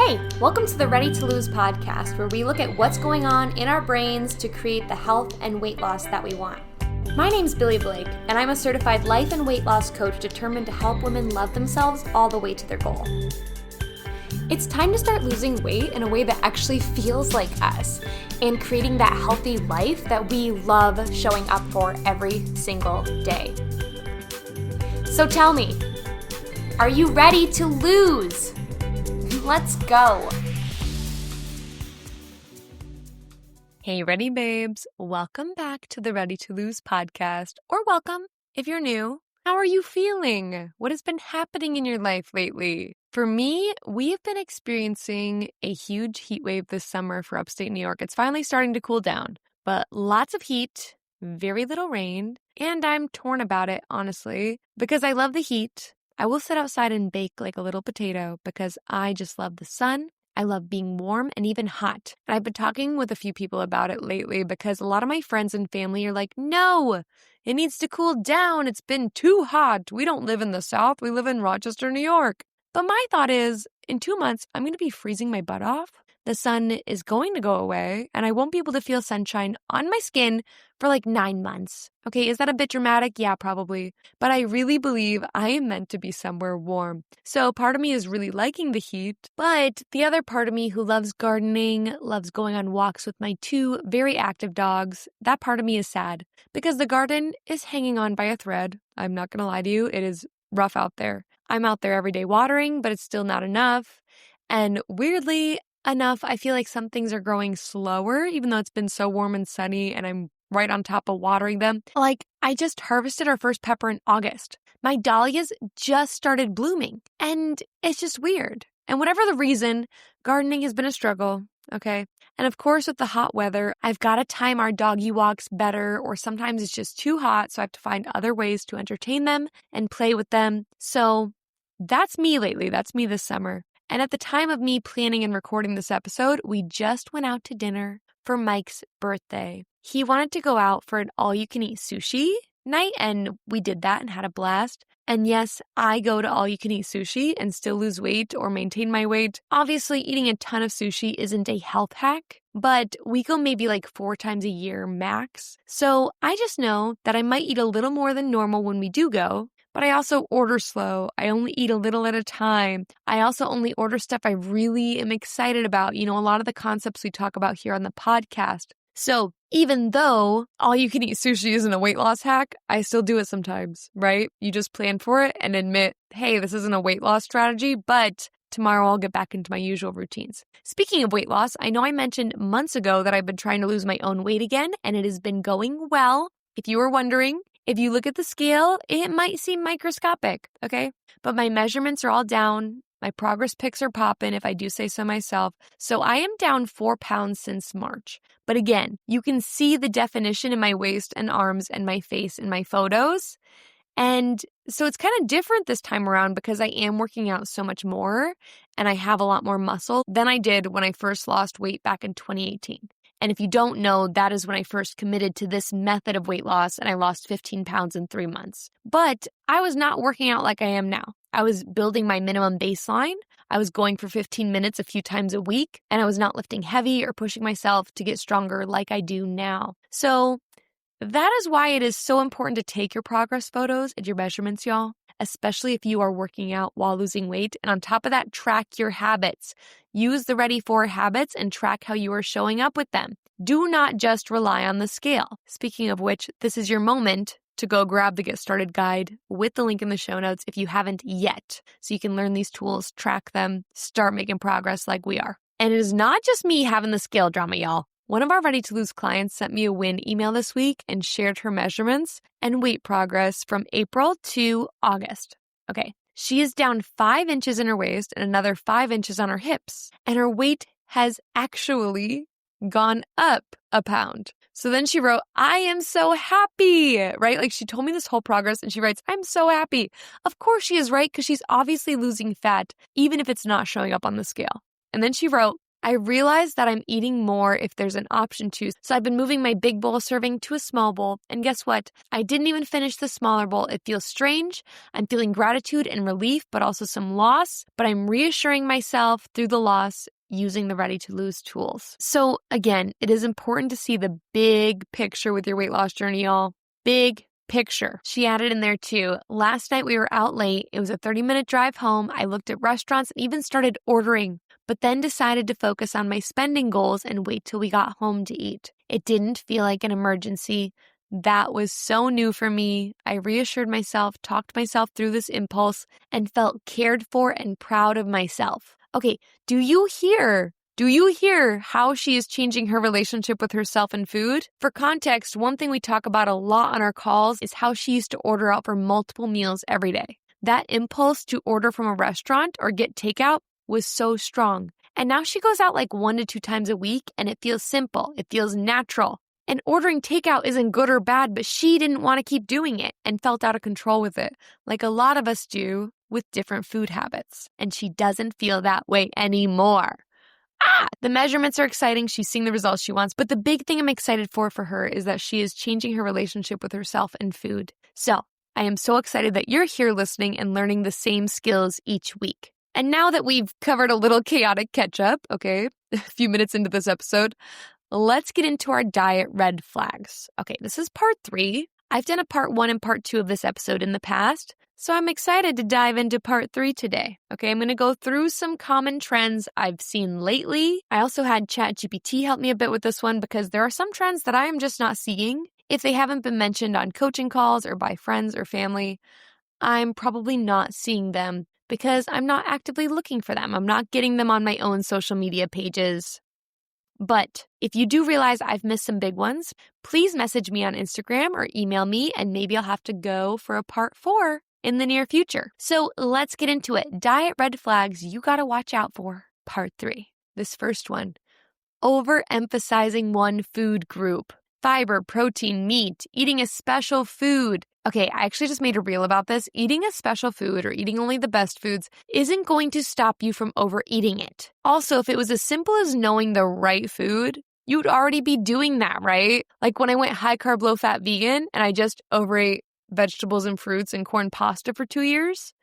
Hey, welcome to the Ready to Lose podcast, where we look at what's going on in our brains to create the health and weight loss that we want. My name's Billy Blake, and I'm a certified life and weight loss coach determined to help women love themselves all the way to their goal. It's time to start losing weight in a way that actually feels like us and creating that healthy life that we love showing up for every single day. So tell me, are you ready to lose? Let's go. Hey, ready babes. Welcome back to the Ready to Lose podcast, or welcome if you're new. How are you feeling? What has been happening in your life lately? For me, we have been experiencing a huge heat wave this summer for upstate New York. It's finally starting to cool down, but lots of heat, very little rain, and I'm torn about it, honestly, because I love the heat. I will sit outside and bake like a little potato because I just love the sun. I love being warm and even hot. And I've been talking with a few people about it lately because a lot of my friends and family are like, no, it needs to cool down. It's been too hot. We don't live in the South. We live in Rochester, New York. But my thought is, in 2 months, I'm going to be freezing my butt off. The sun is going to go away, and I won't be able to feel sunshine on my skin for like 9 months. Okay, is that a bit dramatic? Yeah, probably. But I really believe I am meant to be somewhere warm. So part of me is really liking the heat, but the other part of me who loves gardening, loves going on walks with my 2 very active dogs, that part of me is sad because the garden is hanging on by a thread. I'm not going to lie to you, it is rough out there. I'm out there every day watering, but it's still not enough. And weirdly enough, I feel like some things are growing slower, even though it's been so warm and sunny and I'm right on top of watering them. Like, I just harvested our first pepper in August. My dahlias just started blooming, and it's just weird. And whatever the reason, gardening has been a struggle, okay? And of course, with the hot weather, I've got to time our doggy walks better, or sometimes it's just too hot, so I have to find other ways to entertain them and play with them. So that's me lately. That's me this summer. And at the time of me planning and recording this episode, we just went out to dinner for Mike's birthday. He wanted to go out for an all-you-can-eat sushi night, and we did that and had a blast. And yes, I go to all-you-can-eat sushi and still lose weight or maintain my weight. Obviously, eating a ton of sushi isn't a health hack, but we go maybe like 4 times a year max. So I just know that I might eat a little more than normal when we do go. But I also order slow. I only eat a little at a time. I also only order stuff I really am excited about. You know, a lot of the concepts we talk about here on the podcast. So even though all you can eat sushi isn't a weight loss hack, I still do it sometimes, right? You just plan for it and admit, hey, this isn't a weight loss strategy, but tomorrow I'll get back into my usual routines. Speaking of weight loss, I know I mentioned months ago that I've been trying to lose my own weight again, and it has been going well. If you were wondering, if you look at the scale, it might seem microscopic, okay? But my measurements are all down. My progress pics are popping, if I do say so myself. So I am down 4 pounds since March. But again, you can see the definition in my waist and arms and my face in my photos. And so it's kind of different this time around because I am working out so much more and I have a lot more muscle than I did when I first lost weight back in 2018. And if you don't know, that is when I first committed to this method of weight loss and I lost 15 pounds in 3 months. But I was not working out like I am now. I was building my minimum baseline. I was going for 15 minutes a few times a week, and I was not lifting heavy or pushing myself to get stronger like I do now. So that is why it is so important to take your progress photos and your measurements, y'all, especially if you are working out while losing weight. And on top of that, track your habits. Use the Ready For habits and track how you are showing up with them. Do not just rely on the scale. Speaking of which, this is your moment to go grab the Get Started guide with the link in the show notes if you haven't yet, so you can learn these tools, track them, start making progress like we are. And it is not just me having the scale drama, y'all. One of our Ready to Lose clients sent me a win email this week and shared her measurements and weight progress from April to August. Okay, she is down 5 inches in her waist and another 5 inches on her hips, and her weight has actually gone up a pound. So then she wrote, I am so happy, right? Like she told me this whole progress and she writes, I'm so happy. Of course she is, right? Because she's obviously losing fat, even if it's not showing up on the scale. And then she wrote, I realized that I'm eating more if there's an option to, so I've been moving my big bowl serving to a small bowl, and guess what? I didn't even finish the smaller bowl. It feels strange. I'm feeling gratitude and relief, but also some loss, but I'm reassuring myself through the loss using the Ready to Lose tools. So again, it is important to see the big picture with your weight loss journey, y'all. Big picture. She added in there too. Last night we were out late. It was a 30-minute drive home. I looked at restaurants and even started ordering, but then decided to focus on my spending goals and wait till we got home to eat. It didn't feel like an emergency. That was so new for me. I reassured myself, talked myself through this impulse, and felt cared for and proud of myself. Okay, do you hear how she is changing her relationship with herself and food? For context, one thing we talk about a lot on our calls is how she used to order out for multiple meals every day. That impulse to order from a restaurant or get takeout was so strong. And now she goes out like 1 to 2 times a week, and it feels simple. It feels natural. And ordering takeout isn't good or bad, but she didn't want to keep doing it and felt out of control with it, like a lot of us do with different food habits. And she doesn't feel that way anymore. The measurements are exciting. She's seeing the results she wants. But the big thing I'm excited for her is that she is changing her relationship with herself and food. So I am so excited that you're here listening and learning the same skills each week. And now that we've covered a little chaotic catch up, okay, a few minutes into this episode, let's get into our diet red flags. Okay, this is part 3. I've done a part 1 and part 2 of this episode in the past, so I'm excited to dive into part 3 today. Okay, I'm going to go through some common trends I've seen lately. I also had ChatGPT help me a bit with this one because there are some trends that I am just not seeing. If they haven't been mentioned on coaching calls or by friends or family, I'm probably not seeing them because I'm not actively looking for them. I'm not getting them on my own social media pages. But if you do realize I've missed some big ones, please message me on Instagram or email me, and maybe I'll have to go for a part 4 in the near future. So let's get into it. Diet red flags you gotta watch out for. Part 3. This first one, overemphasizing one food group. Fiber, protein, meat, eating a special food. Okay, I actually just made a reel about this. Eating a special food or eating only the best foods isn't going to stop you from overeating it. Also, if it was as simple as knowing the right food, you'd already be doing that, right? Like when I went high carb, low fat vegan and I just overate vegetables and fruits and corn pasta for 2 years,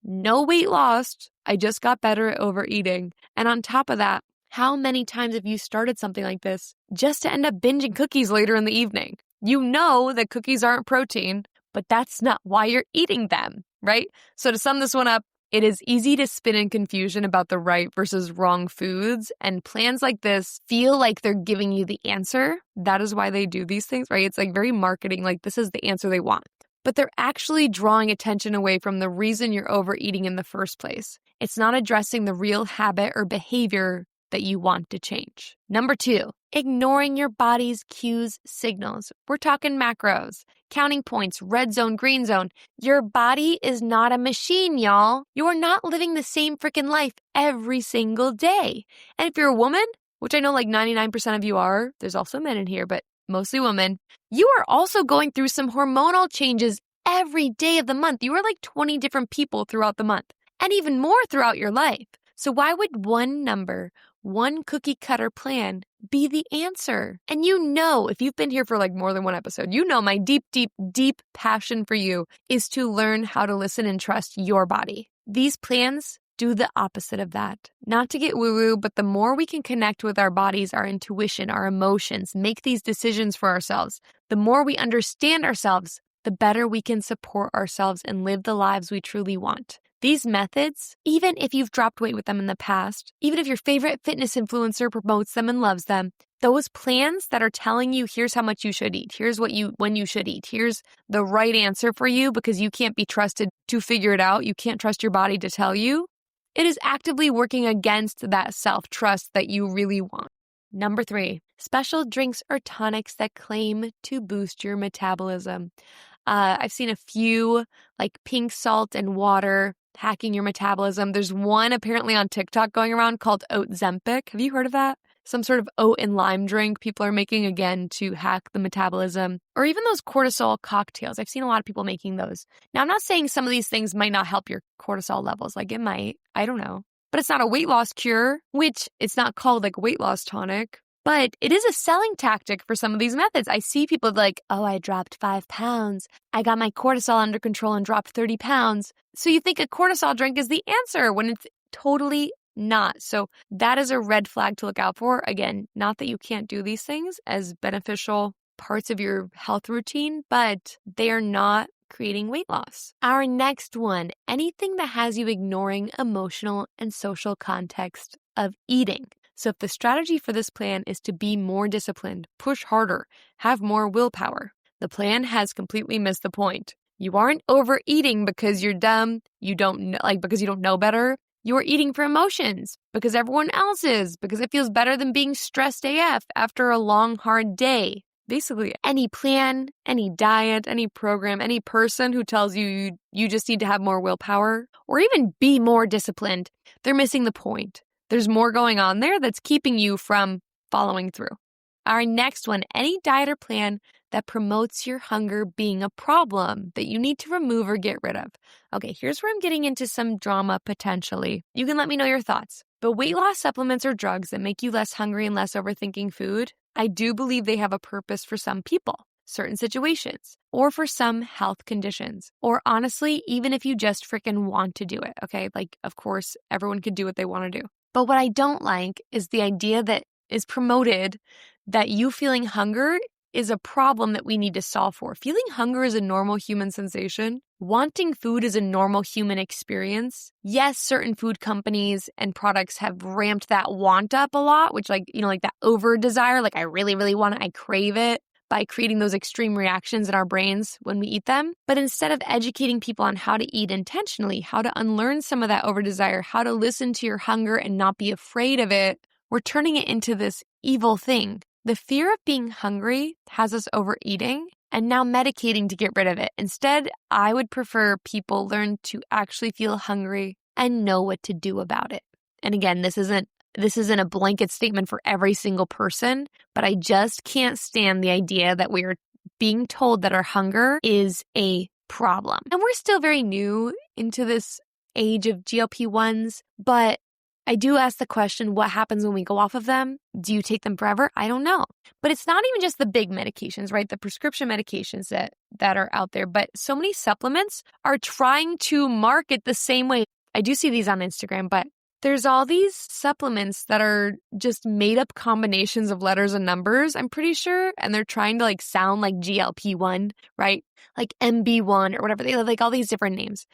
no weight lost. I just got better at overeating. And on top of that, how many times have you started something like this just to end up binging cookies later in the evening? You know that cookies aren't protein, but that's not why you're eating them, right? So to sum this one up, it is easy to spin in confusion about the right versus wrong foods, and plans like this feel like they're giving you the answer. That is why they do these things, right? It's like very marketing, like this is the answer they want. But they're actually drawing attention away from the reason you're overeating in the first place. It's not addressing the real habit or behavior that you want to change. Number 2, ignoring your body's cues, signals. We're talking macros, counting points, red zone, green zone. Your body is not a machine, y'all. You are not living the same freaking life every single day. And if you're a woman, which I know like 99% of you are, there's also men in here, but mostly women, you are also going through some hormonal changes every day of the month. You are like 20 different people throughout the month and even more throughout your life. So why would one number, one cookie cutter plan be the answer? And you know, if you've been here for like more than one episode, you know my deep, deep, deep passion for you is to learn how to listen and trust your body. These plans do the opposite of that. Not to get woo-woo, but the more we can connect with our bodies, our intuition, our emotions, make these decisions for ourselves, the more we understand ourselves, the better we can support ourselves and live the lives we truly want. These methods, even if you've dropped weight with them in the past, even if your favorite fitness influencer promotes them and loves them, those plans that are telling you here's how much you should eat, here's when you should eat, here's the right answer for you because you can't be trusted to figure it out, you can't trust your body to tell you, it is actively working against that self-trust that you really want. Number 3, special drinks or tonics that claim to boost your metabolism. I've seen a few like pink salt and water hacking your metabolism. There's one apparently on TikTok going around called Oat Zempic. Have you heard of that? Some sort of oat and lime drink people are making again to hack the metabolism. Or even those cortisol cocktails. I've seen a lot of people making those. Now, I'm not saying some of these things might not help your cortisol levels. Like it might. I don't know. but it's not a weight loss cure, which it's not called like weight loss tonic. But it is a selling tactic for some of these methods. I see people like, oh, I dropped 5 pounds. I got my cortisol under control and dropped 30 pounds. So you think a cortisol drink is the answer when it's totally not. So that is a red flag to look out for. Again, not that you can't do these things as beneficial parts of your health routine, but they are not creating weight loss. Our next one, anything that has you ignoring emotional and social context of eating. So if the strategy for this plan is to be more disciplined, push harder, have more willpower, the plan has completely missed the point. You aren't overeating because you're dumb, because you don't know better. You're eating for emotions because everyone else is, because it feels better than being stressed AF after a long, hard day. Basically, any plan, any diet, any program, any person who tells you you just need to have more willpower or even be more disciplined, they're missing the point. There's more going on there that's keeping you from following through. Our next one, any diet or plan that promotes your hunger being a problem that you need to remove or get rid of. Okay, here's where I'm getting into some drama potentially. You can let me know your thoughts. But weight loss supplements or drugs that make you less hungry and less overthinking food, I do believe they have a purpose for some people, certain situations, or for some health conditions, or honestly, even if you just freaking want to do it, okay? Like, of course, everyone could do what they want to do. But what I don't like is the idea that is promoted that you feeling hunger is a problem that we need to solve for. Feeling hunger is a normal human sensation. Wanting food is a normal human experience. Yes, certain food companies and products have ramped that want up a lot, which like that over desire, like I really, really want it, I crave it, by creating those extreme reactions in our brains when we eat them. But instead of educating people on how to eat intentionally, how to unlearn some of that over desire, how to listen to your hunger and not be afraid of it, we're turning it into this evil thing. The fear of being hungry has us overeating and now medicating to get rid of it. Instead, I would prefer people learn to actually feel hungry and know what to do about it. And again, this isn't a blanket statement for every single person, but I just can't stand the idea that we're being told that our hunger is a problem. And we're still very new into this age of GLP-1s, but I do ask the question, what happens when we go off of them? Do you take them forever? I don't know. But it's not even just the big medications, right? The prescription medications that are out there, but so many supplements are trying to market the same way. I do see these on Instagram, but there's all these supplements that are just made up combinations of letters and numbers, I'm pretty sure. And they're trying to sound like GLP-1, right? Like MB1 or whatever. They have all these different names.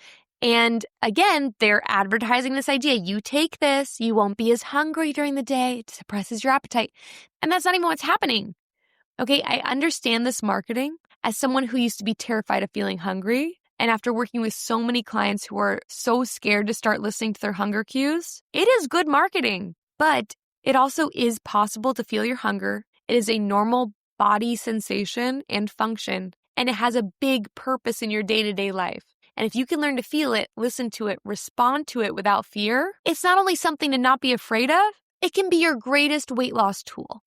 And again, they're advertising this idea. You take this, you won't be as hungry during the day. It suppresses your appetite. And that's not even what's happening. Okay, I understand this marketing as someone who used to be terrified of feeling hungry. And after working with so many clients who are so scared to start listening to their hunger cues, it is good marketing. But it also is possible to feel your hunger. It is a normal body sensation and function. And it has a big purpose in your day-to-day life. And if you can learn to feel it, listen to it, respond to it without fear, it's not only something to not be afraid of, it can be your greatest weight loss tool.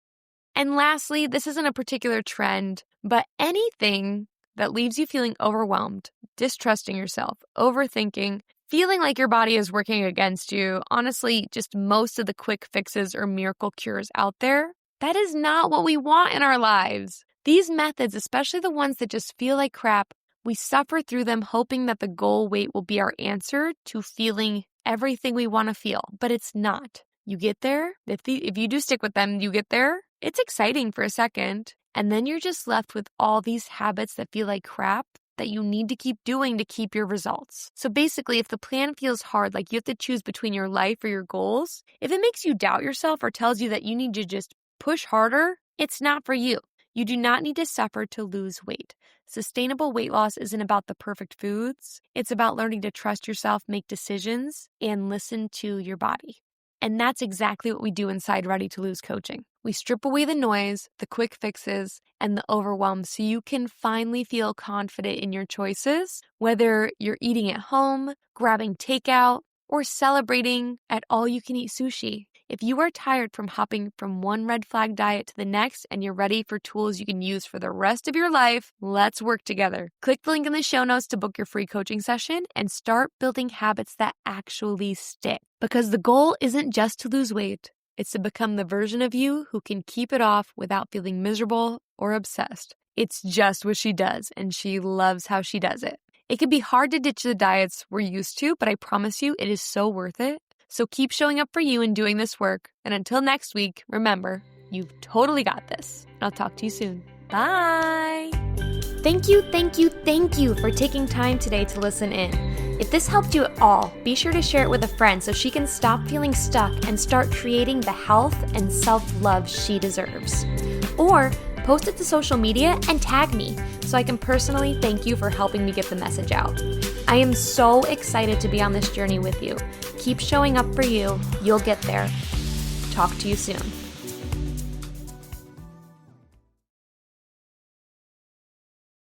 And lastly, this isn't a particular trend, but anything that leaves you feeling overwhelmed, distrusting yourself, overthinking, feeling like your body is working against you, honestly, just most of the quick fixes or miracle cures out there, that is not what we want in our lives. These methods, especially the ones that just feel like crap, we suffer through them hoping that the goal weight will be our answer to feeling everything we want to feel, but it's not. You get there, if you do stick with them, you get there, it's exciting for a second, and then you're just left with all these habits that feel like crap that you need to keep doing to keep your results. So basically, if the plan feels hard, like you have to choose between your life or your goals, if it makes you doubt yourself or tells you that you need to just push harder, it's not for you. You do not need to suffer to lose weight. Sustainable weight loss isn't about the perfect foods. It's about learning to trust yourself, make decisions, and listen to your body. And that's exactly what we do inside Ready to Lose coaching. We strip away the noise, the quick fixes, and the overwhelm so you can finally feel confident in your choices, whether you're eating at home, grabbing takeout, or celebrating at all-you-can-eat sushi. If you are tired from hopping from one red flag diet to the next and you're ready for tools you can use for the rest of your life, let's work together. Click the link in the show notes to book your free coaching session and start building habits that actually stick. Because the goal isn't just to lose weight, it's to become the version of you who can keep it off without feeling miserable or obsessed. It's just what she does, and she loves how she does it. It can be hard to ditch the diets we're used to, but I promise you it is so worth it. So keep showing up for you and doing this work. And until next week, remember, you've totally got this. I'll talk to you soon. Bye. Thank you for taking time today to listen in. If this helped you at all, be sure to share it with a friend so she can stop feeling stuck and start creating the health and self-love she deserves. Or post it to social media and tag me so I can personally thank you for helping me get the message out. I am so excited to be on this journey with you. Keep showing up for you. You'll get there. Talk to you soon.